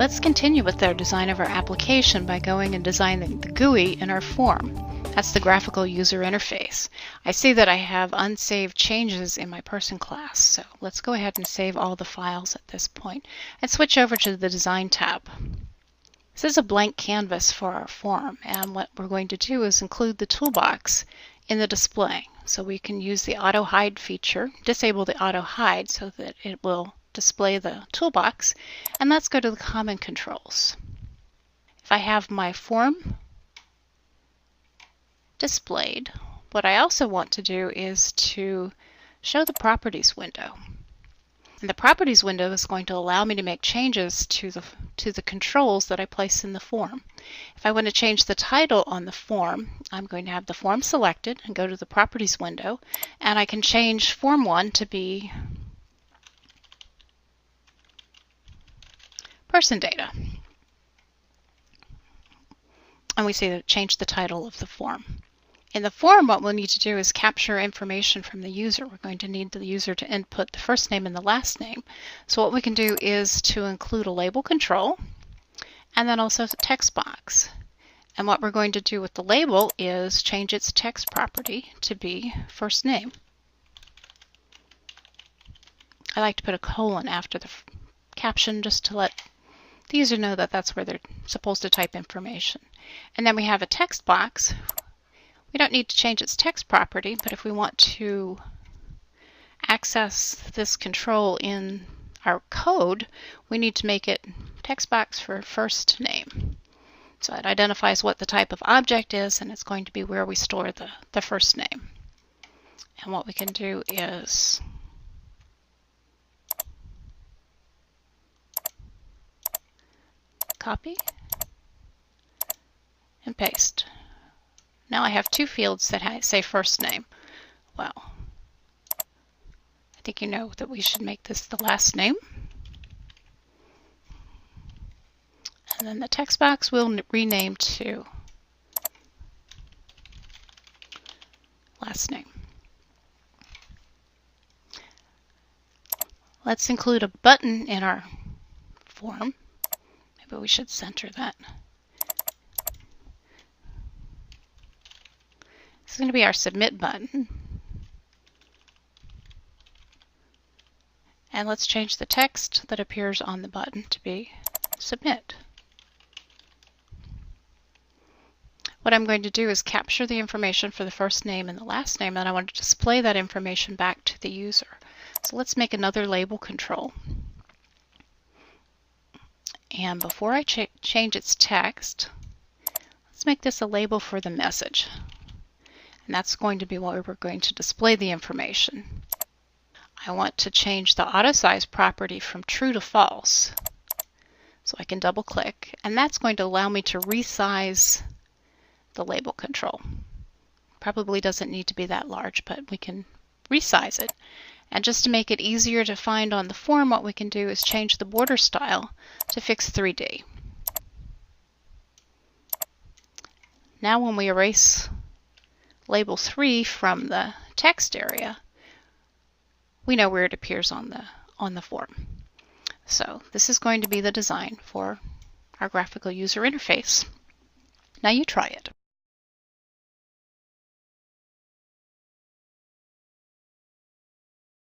Let's continue with our design of our application by going and designing the GUI in our form. That's the graphical user interface. I see that I have unsaved changes in my person class, so let's go ahead and save all the files at this point and switch over to the Design tab. This is a blank canvas for our form, and what we're going to do is include the toolbox in the display. So we can use the auto hide feature, disable the auto hide so that it will display the toolbox, and let's go to the common controls. If I have my form displayed, what I also want to do is to show the properties window. And the properties window is going to allow me to make changes to the controls that I place in the form. If I want to change the title on the form, I'm going to have the form selected and go to the properties window, and I can change form 1 to be person data. And we see that it changed the title of the form. In the form, what we'll need to do is capture information from the user. We're going to need the user to input the first name and the last name. So what we can do is to include a label control and then also a text box. And what we're going to do with the label is change its text property to be first name. I like to put a colon after the caption just to let the user know that that's where they're supposed to type information. And then we have a text box. We don't need to change its text property, but if we want to access this control in our code, we need to make it text box for first name. So it identifies what the type of object is, and it's going to be where we store the first name. And what we can do is copy and paste. Now I have two fields that say first name. Well, I think you know that we should make this the last name. And then the text box will rename to last name. Let's include a button in our form. Maybe we should center that. This is going to be our submit button. And let's change the text that appears on the button to be submit. What I'm going to do is capture the information for the first name and the last name, and I want to display that information back to the user. So let's make another label control. And before I change its text, let's make this a label for the message. And that's going to be where we're going to display the information. I want to change the auto size property from true to false. So I can double click, and that's going to allow me to resize the label control. Probably doesn't need to be that large, but we can resize it. And just to make it easier to find on the form, what we can do is change the border style to fix 3D. Now when we erase label 3 from the text area, we know where it appears on the form. So this is going to be the design for our graphical user interface. Now you try it.